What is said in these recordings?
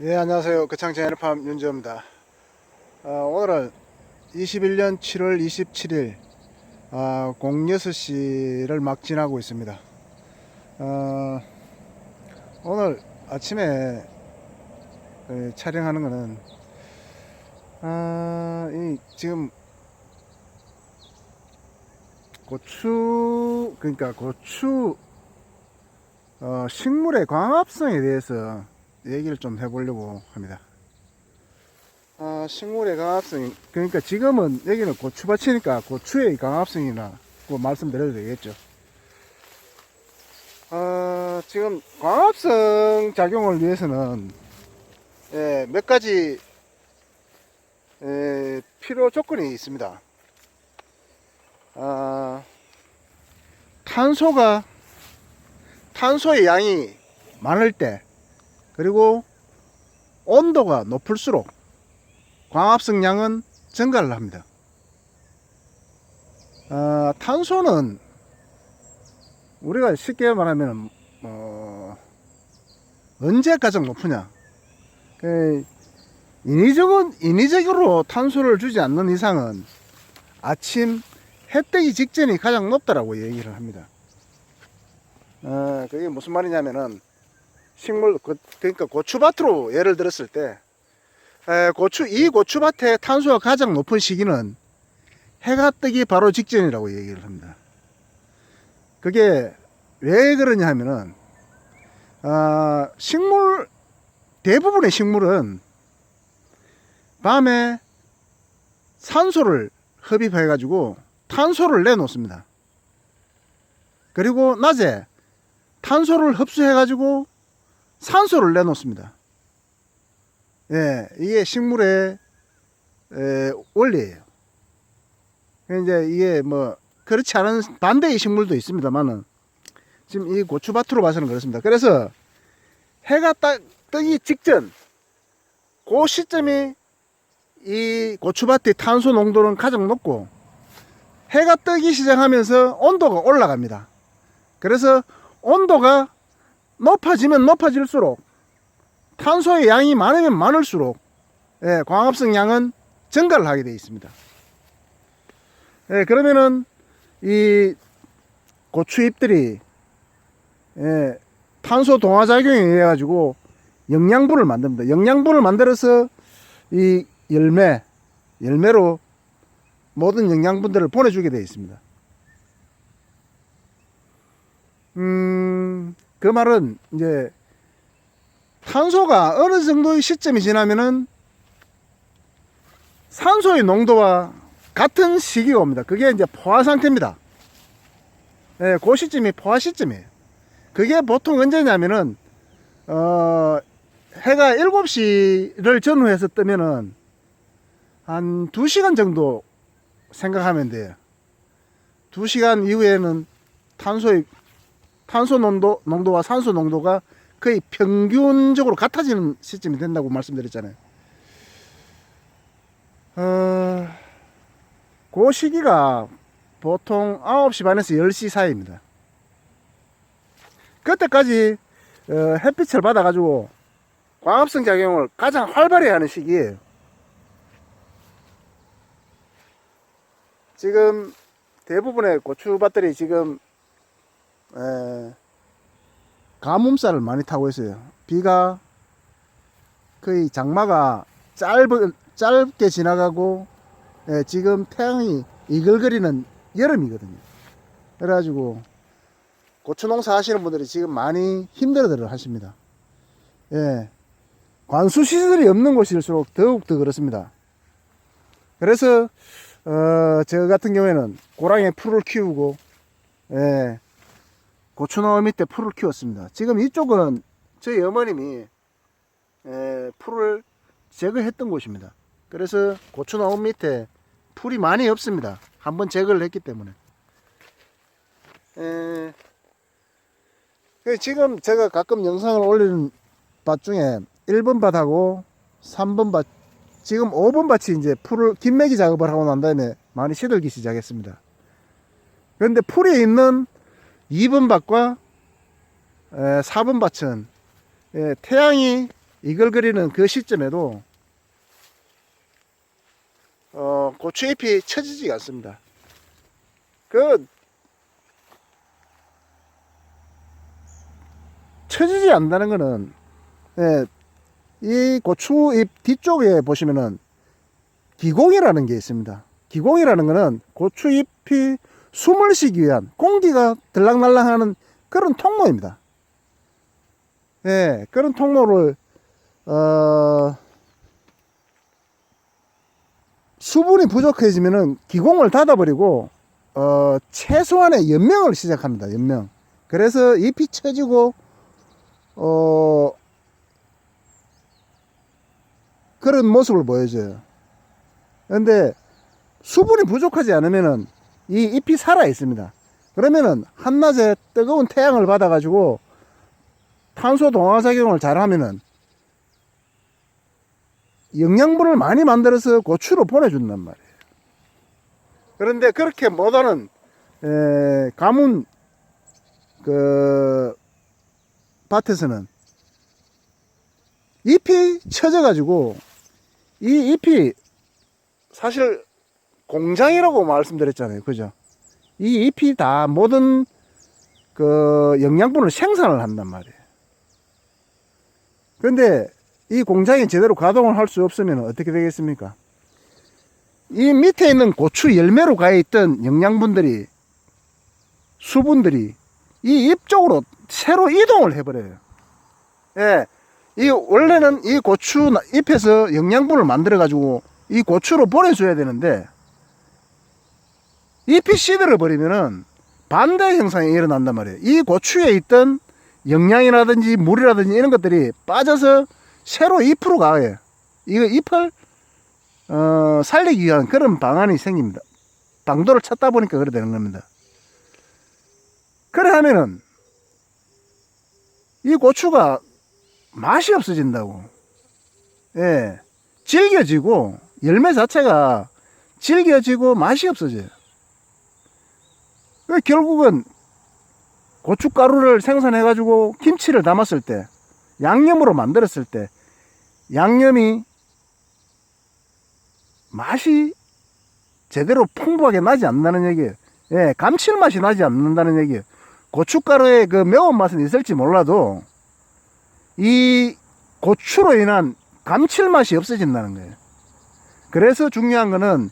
예, 안녕하세요. 거창 에너팜 윤지호입니다. 오늘은 21년 7월 27일 06시를 막 지나고 있습니다. 오늘 아침에 촬영하는 거는 지금 고추, 그러니까 고추 식물의 광합성에 대해서 얘기를 좀 해보려고 합니다. 식물의 강합성, 그러니까 지금은 여기는 고추밭이니까 고추의 강합성이나 말씀드려도 되겠죠. 지금 광합성 작용을 위해서는 몇 가지 필요 조건이 있습니다. 탄소의 양이 많을 때, 그리고 온도가 높을수록 광합성량은 증가를 합니다. 탄소는 우리가 쉽게 말하면 언제 가장 높으냐, 인위적으로 탄소를 주지 않는 이상은 아침 해 뜨기 직전이 가장 높다라고 얘기를 합니다. 그게 무슨 말이냐면은 그러니까 고추밭으로 예를 들었을 때 이 고추밭의 탄소가 가장 높은 시기는 해가 뜨기 바로 직전이라고 얘기를 합니다. 그게 왜 그러냐 하면은 대부분의 식물은 밤에 산소를 흡입해 가지고 탄소를 내놓습니다. 그리고 낮에 탄소를 흡수해 가지고 산소를 내놓습니다. 이게 식물의 원리예요. 이제 이게 그렇지 않은 반대의 식물도 있습니다만은 지금 이 고추밭으로 봐서는 그렇습니다. 그래서 해가 뜨기 직전 그 시점이 이 고추밭의 탄소 농도는 가장 높고, 해가 뜨기 시작하면서 온도가 올라갑니다. 그래서 온도가 높아지면 높아질수록 탄소의 양이 많으면 많을수록 광합성 양은 증가를 하게 되어 있습니다. 그러면은 이 고추잎들이 탄소 동화 작용에 의해 가지고 영양분을 만듭니다. 영양분을 만들어서 이 열매로 모든 영양분들을 보내주게 되어 있습니다. 그 말은 이제 탄소가 어느 정도의 시점이 지나면은 산소의 농도와 같은 시기가 옵니다. 그게 이제 포화 상태입니다. 그 시점이 포화 시점이에요. 그게 보통 언제냐면은 해가 7시를 전후해서 뜨면은 한 2시간 정도 생각하면 돼요. 2시간 이후에는 탄소 농도와 산소 농도가 거의 평균적으로 같아지는 시점이 된다고 말씀드렸잖아요. 그 시기가 보통 9시 반에서 10시 사이입니다. 그때까지 햇빛을 받아가지고 광합성 작용을 가장 활발히 하는 시기예요. 지금 대부분의 고추밭들이 지금 가뭄살을 많이 타고 있어요. 비가 거의 장마가 짧게 지나가고 지금 태양이 이글거리는 여름이거든요. 그래가지고 고추 농사 하시는 분들이 지금 많이 힘들어들 하십니다. 관수 시설이 없는 곳일수록 더욱더 그렇습니다. 그래서 저 같은 경우에는 고랑에 풀을 키우고 고추나무 밑에 풀을 키웠습니다. 지금 이쪽은 저희 어머님이 풀을 제거했던 곳입니다. 그래서 고추나무 밑에 풀이 많이 없습니다. 한번 제거를 했기 때문에. 지금 제가 가끔 영상을 올리는 밭 중에 1번 밭하고 3번 밭, 지금 5번 밭이 이제 풀을 김매기 작업을 하고 난 다음에 많이 시들기 시작했습니다. 그런데 풀이 있는 2번 밭과 4번 밭은 태양이 이글거리는 그 시점에도 고추잎이 처지지가 않습니다. 처지지 않는다는 거는, 예, 이 고추잎 뒤쪽에 보시면은 기공이라는 게 있습니다. 기공이라는 거는 고추잎이 숨을 쉬기 위한, 공기가 들락날락 하는 그런 통로입니다. 예, 그런 통로를 수분이 부족해지면은 기공을 닫아버리고 최소한의 연명을 시작합니다. 연명. 그래서 잎이 처지고 그런 모습을 보여줘요. 그런데 수분이 부족하지 않으면은 이 잎이 살아 있습니다. 그러면은 한낮에 뜨거운 태양을 받아 가지고 탄소 동화 작용을 잘 하면은 영양분을 많이 만들어서 고추로 보내준단 말이에요. 그런데 그렇게 못하는 가문 밭에서는 잎이 처져 가지고, 이 잎이 사실 공장이라고 말씀드렸잖아요. 그죠? 이 잎이 다 모든 영양분을 생산을 한단 말이에요. 그런데 이 공장이 제대로 가동을 할 수 없으면 어떻게 되겠습니까? 이 밑에 있는 고추 열매로 가 있던 영양분들이, 수분들이 이 잎 쪽으로 새로 이동을 해버려요. 예. 원래는 이 고추 잎에서 영양분을 만들어 가지고 이 고추로 보내줘야 되는데, 잎이 시들어 버리면은 반대 현상이 일어난단 말이에요. 이 고추에 있던 영양이라든지 물이라든지 이런 것들이 빠져서 새로 잎으로 가요. 이거 잎을 살리기 위한 그런 방안이 생깁니다. 방도를 찾다 보니까 그래 되는 겁니다. 그래 하면은 이 고추가 맛이 없어진다고. 예. 질겨지고, 열매 자체가 질겨지고 맛이 없어져요. 결국은 고춧가루를 생산해 가지고 김치를 담았을 때, 양념으로 만들었을 때 양념이 맛이 제대로 풍부하게 나지 않는다는 얘기예요. 예, 감칠맛이 나지 않는다는 얘기예요. 고춧가루의 그 매운맛은 있을지 몰라도 이 고추로 인한 감칠맛이 없어진다는 거예요. 그래서 중요한 거는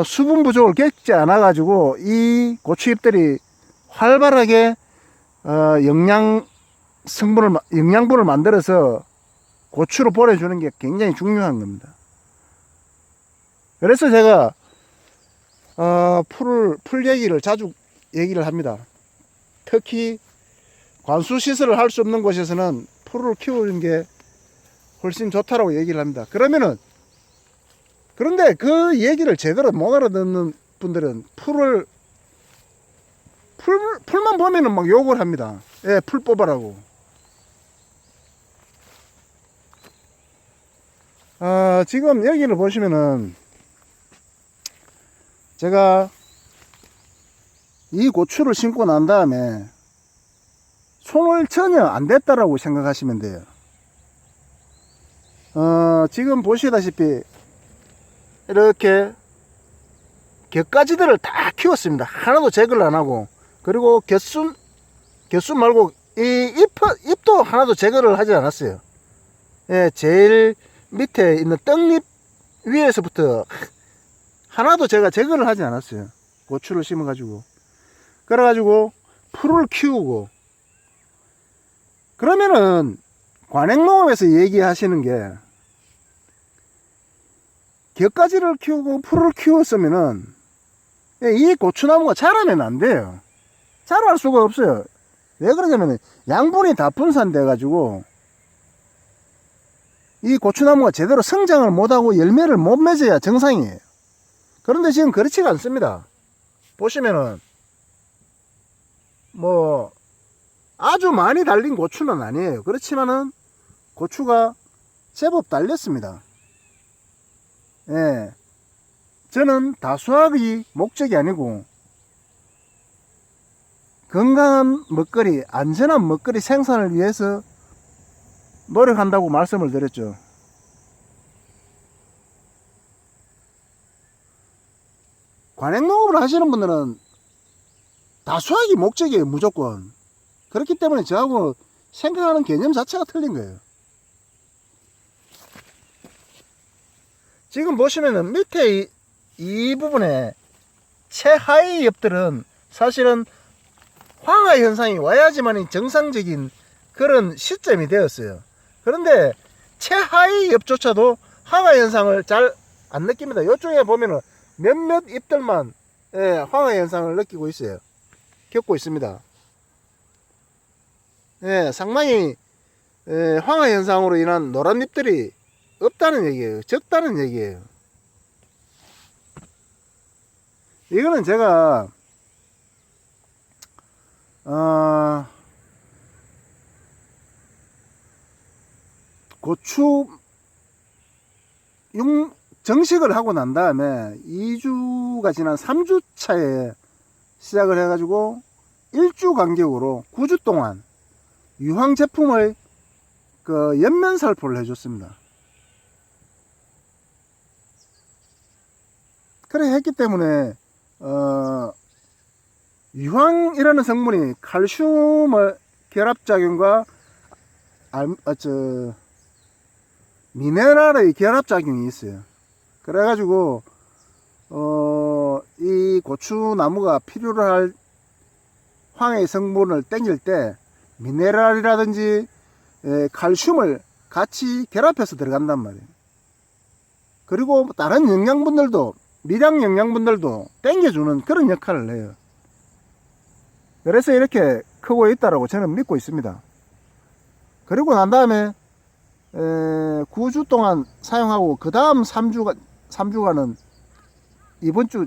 수분 부족을 겪지 않아 가지고 이 고추잎들이 활발하게 영양분을 만들어서 고추로 보내주는 게 굉장히 중요한 겁니다. 그래서 제가 풀 얘기를 자주 얘기를 합니다. 특히 관수시설을 할 수 없는 곳에서는 풀을 키우는 게 훨씬 좋다라고 얘기를 합니다. 그런데 그 얘기를 제대로 못 알아듣는 분들은 풀만 보면은 막 욕을 합니다. 예, 풀 뽑아라고. 지금 여기를 보시면은 제가 이 고추를 심고 난 다음에 손을 전혀 안 댔다라고 생각하시면 돼요. 지금 보시다시피 이렇게 곁가지들을 다 키웠습니다. 하나도 제거를 안 하고, 그리고 곁순 말고 이 잎도 하나도 제거를 하지 않았어요. 예, 제일 밑에 있는 떡잎 위에서부터 하나도 제가 제거를 하지 않았어요. 고추를 심어 가지고. 그래 가지고 풀을 키우고, 그러면은 관행농업에서 얘기하시는 게 곁가지를 키우고 풀을 키웠으면은 이 고추나무가 자라면 안 돼요. 자랄 수가 없어요. 왜 그러냐면 양분이 다 분산돼 가지고 이 고추나무가 제대로 성장을 못하고 열매를 못 맺어야 정상이에요. 그런데 지금 그렇지가 않습니다. 보시면은 뭐 아주 많이 달린 고추는 아니에요. 그렇지만은 고추가 제법 달렸습니다. 예. 저는 다수학이 목적이 아니고 건강한 먹거리, 안전한 먹거리 생산을 위해서 노력한다고 말씀을 드렸죠. 관행농업을 하시는 분들은 다수하기 목적이에요, 무조건. 그렇기 때문에 저하고 생각하는 개념 자체가 틀린 거예요. 지금 보시면은 밑에 이 부분에 최하위 엽들은 사실은 황화 현상이 와야지만 정상적인 그런 시점이 되었어요. 그런데 최하위 엽조차도 황화 현상을 잘 안 느낍니다. 이쪽에 보면은 몇몇 잎들만 황화 현상을 느끼고 있어요. 겪고 있습니다. 상당히 황화 현상으로 인한 노란 잎들이 없다는 얘기예요. 적다는 얘기예요. 이거는 제가 고추 정식을 하고 난 다음에 2주가 지난 3주 차에 시작을 해가지고 1주 간격으로 9주 동안 유황 제품을 그 연면 살포를 해줬습니다. 그래 했기 때문에 유황이라는 성분이 칼슘의 결합작용과 미네랄의 결합작용이 있어요. 그래가지고 이 고추나무가 필요로 할 황의 성분을 땡길 때 미네랄이라든지 칼슘을 같이 결합해서 들어간단 말이에요. 그리고 다른 영양분들도 미량 영양분들도 땡겨주는 그런 역할을 해요. 그래서 이렇게 크고 있다라고 저는 믿고 있습니다. 그리고 난 다음에 9주 동안 사용하고 그 다음 3주간은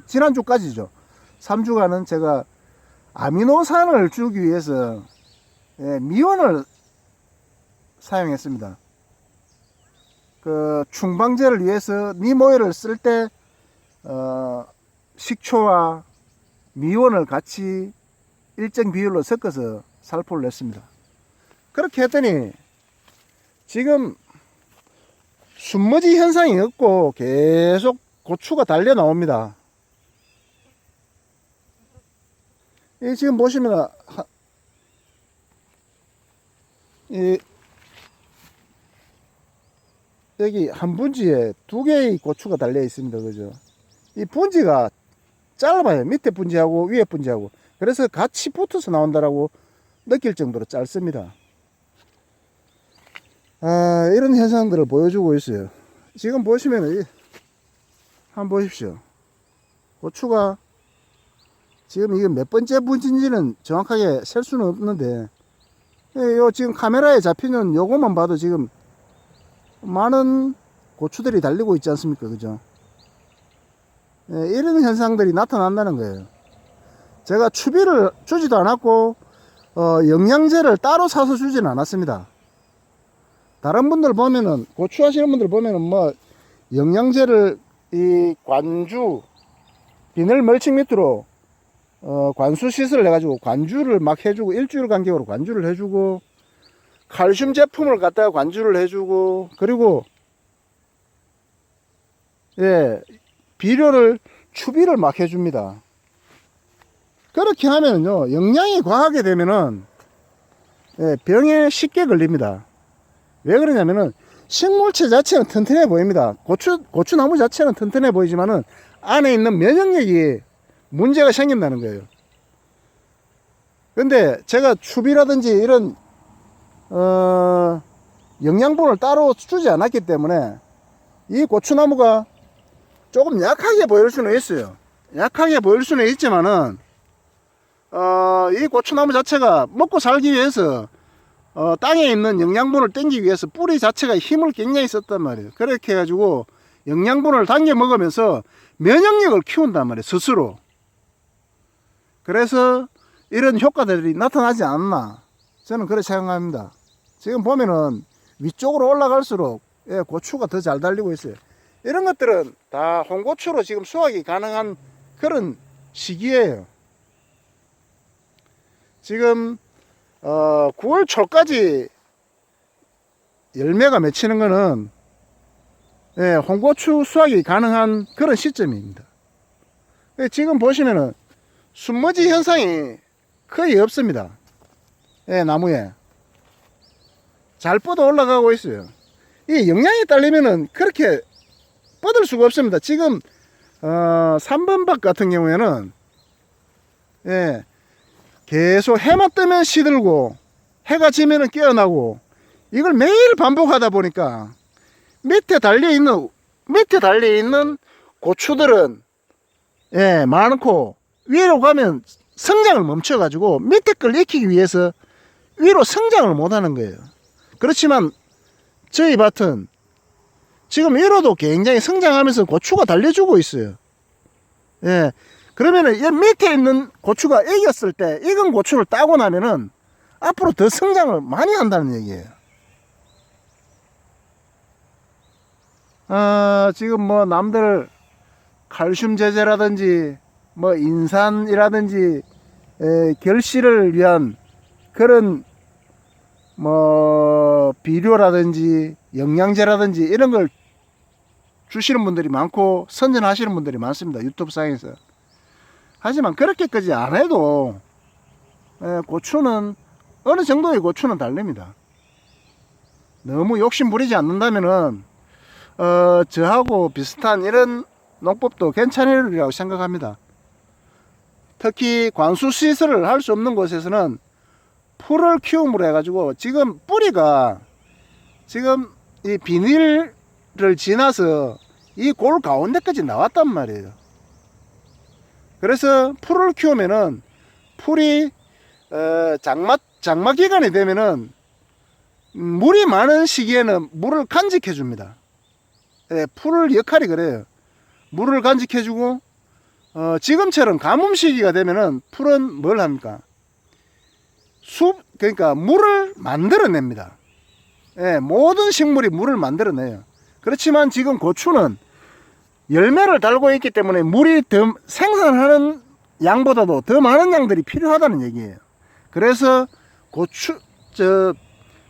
지난주까지죠. 3주간은 제가 아미노산을 주기 위해서 미온을 사용했습니다. 그 충방제를 위해서 니모일을 쓸 때 식초와 미온을 같이 일정 비율로 섞어서 살포를 했습니다. 그렇게 했더니 지금 순머지 현상이 없고 계속 고추가 달려 나옵니다. 지금 보시면 여기 한 분지에 2개의 고추가 달려 있습니다. 그죠? 이 분지가 짧아요. 밑에 분지하고 위에 분지하고. 그래서 같이 붙어서 나온다라고 느낄 정도로 짧습니다. 이런 현상들을 보여주고 있어요. 지금 보시면 한번 보십시오. 고추가 지금 이게 몇 번째 분지인지는 정확하게 셀 수는 없는데 요 지금 카메라에 잡히는 요것만 봐도 지금 많은 고추들이 달리고 있지 않습니까? 그죠? 이런 현상들이 나타난다는 거예요. 제가 추비를 주지도 않았고 영양제를 따로 사서 주지는 않았습니다. 다른 분들 보면은 고추 하시는 분들 보면은 뭐 영양제를 이 관주 비늘 멀칭 밑으로 관수 시설을 해가지고 관주를 막 해주고 일주일 간격으로 관주를 해주고 칼슘 제품을 갖다가 관주를 해주고 그리고 비료를 추비를 막 해줍니다. 그렇게 하면요 영양이 과하게 되면은 병에 쉽게 걸립니다. 왜 그러냐면은 식물체 자체는 튼튼해 보입니다. 고추나무 자체는 튼튼해 보이지만은 안에 있는 면역력이 문제가 생긴다는 거예요. 근데 제가 추비라든지 이런 영양분을 따로 주지 않았기 때문에 이 고추나무가 조금 약하게 보일 수는 있어요. 약하게 보일 수는 있지만은 이 고추나무 자체가 먹고 살기 위해서 땅에 있는 영양분을 땡기기 위해서 뿌리 자체가 힘을 굉장히 썼단 말이에요. 그렇게 해가지고 영양분을 당겨 먹으면서 면역력을 키운단 말이에요, 스스로. 그래서 이런 효과들이 나타나지 않나 저는 그렇게 생각합니다. 지금 보면은 위쪽으로 올라갈수록 고추가 더 잘 달리고 있어요. 이런 것들은 다 홍고추로 지금 수확이 가능한 그런 시기예요. 지금 9월 초까지 열매가 맺히는 거는 예, 홍고추 수확이 가능한 그런 시점입니다. 예, 지금 보시면은 순머지 현상이 거의 없습니다. 예, 나무에 잘 뻗어 올라가고 있어요. 이 영양이 딸리면은 그렇게 뻗을 수가 없습니다. 지금 3번박 같은 경우에는 예, 계속 해만 뜨면 시들고 해가 지면은 깨어나고 이걸 매일 반복하다 보니까 밑에 달려있는 고추들은 예, 많고 위로 가면 성장을 멈춰 가지고 밑에 걸 익히기 위해서 위로 성장을 못 하는 거예요. 그렇지만 저희 밭은 지금 위로도 굉장히 성장하면서 고추가 달려주고 있어요. 예. 그러면은 이 밑에 있는 고추가 익었을 때 익은 고추를 따고 나면은 앞으로 더 성장을 많이 한다는 얘기예요. 지금 뭐 남들 칼슘 제제라든지 뭐 인산이라든지 결실을 위한 그런 뭐 비료라든지 영양제라든지 이런 걸 주시는 분들이 많고 선전하시는 분들이 많습니다. 유튜브 상에서. 하지만 그렇게까지 안 해도 고추는 어느 정도의 고추는 달립니다. 너무 욕심 부리지 않는다면은 저하고 비슷한 이런 농법도 괜찮으리라고 생각합니다. 특히 관수 시설을 할 수 없는 곳에서는 풀을 키움으로 해가지고 지금 뿌리가 지금 이 비닐을 지나서 이 골 가운데까지 나왔단 말이에요. 그래서 풀을 키우면은 풀이 장마 기간이 되면은 물이 많은 시기에는 물을 간직해 줍니다. 예, 풀 역할이 그래요. 물을 간직해 주고 지금처럼 가뭄 시기가 되면은 풀은 뭘 합니까? 그러니까 물을 만들어냅니다. 예, 모든 식물이 물을 만들어내요. 그렇지만 지금 고추는 열매를 달고 있기 때문에 물이 더 생산하는 양보다도 더 많은 양들이 필요하다는 얘기예요. 그래서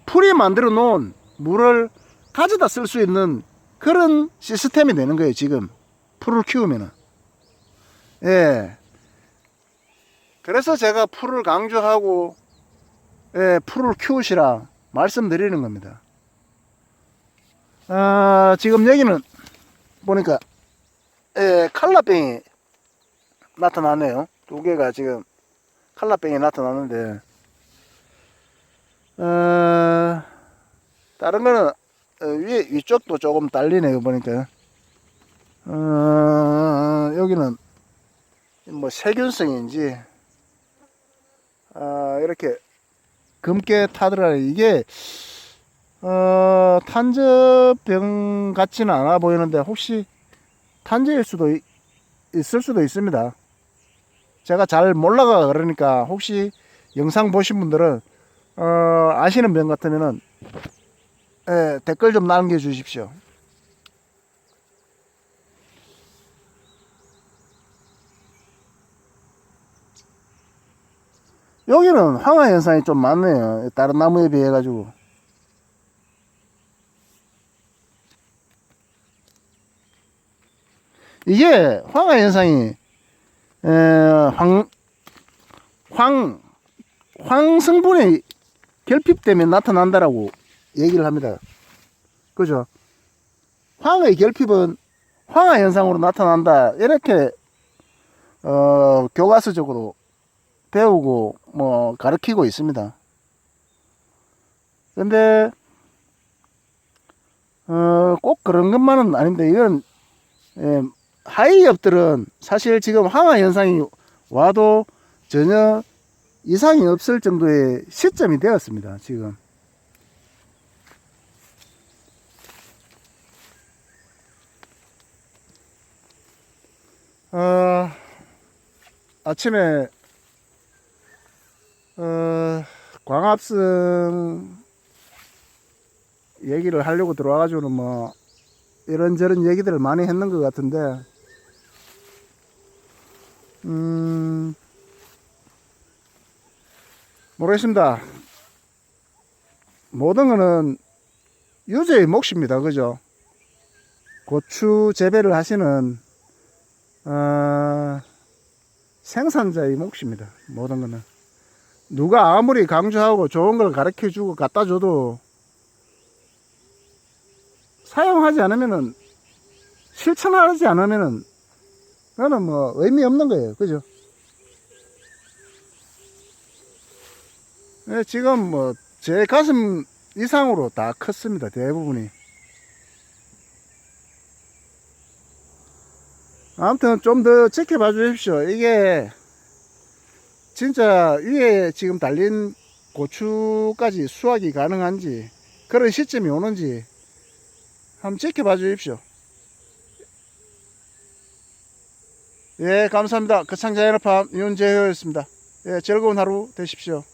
풀이 만들어 놓은 물을 가져다 쓸 수 있는 그런 시스템이 되는 거예요. 지금 풀을 키우면은. 예. 그래서 제가 풀을 강조하고 예, 풀을 키우시라 말씀드리는 겁니다. 지금 여기는 보니까 예, 칼라병이 나타나네요. 두 개가 지금 칼라병이 나타나는데 다른 거는 위쪽도 조금 달리네요. 보니까 여기는 뭐 세균성인지 이렇게 검게 타더라. 이게 탄저병 같지는 않아 보이는데 혹시 탄저일 수도 있을 수도 있습니다. 제가 잘 몰라가 그러니까 혹시 영상 보신 분들은 아시는 병 같으면은 댓글 좀 남겨 주십시오. 여기는 황화 현상이 좀 많네요. 다른 나무에 비해 가지고. 이게 황화 현상이 황 성분의 결핍 때문에 나타난다라고 얘기를 합니다. 그죠? 황의 결핍은 황화 현상으로 나타난다. 이렇게 교과서적으로 배우고 뭐 가르치고 있습니다. 근데 꼭 그런 것만은 아닌데 이건 하이엽들은 사실 지금 황화 현상이 와도 전혀 이상이 없을 정도의 시점이 되었습니다. 지금 아침에 광합성 얘기를 하려고 들어와가지고는 뭐 이런저런 얘기들을 많이 했는 것 같은데 모르겠습니다. 모든 거는 유저의 몫입니다. 그죠? 고추 재배를 하시는 생산자의 몫입니다. 모든 거는 누가 아무리 강조하고 좋은 걸 가르쳐 주고 갖다 줘도 사용하지 않으면은, 실천하지 않으면은 그거는 뭐 의미 없는 거예요. 그죠? 예, 지금 뭐 제 가슴 이상으로 다 컸습니다. 대부분이. 아무튼 좀 더 지켜봐 주십시오. 이게 진짜 위에 지금 달린 고추까지 수확이 가능한지, 그런 시점이 오는지 한번 지켜봐 주십시오. 예, 감사합니다. 거창자연어팜 윤재효였습니다. 예, 즐거운 하루 되십시오.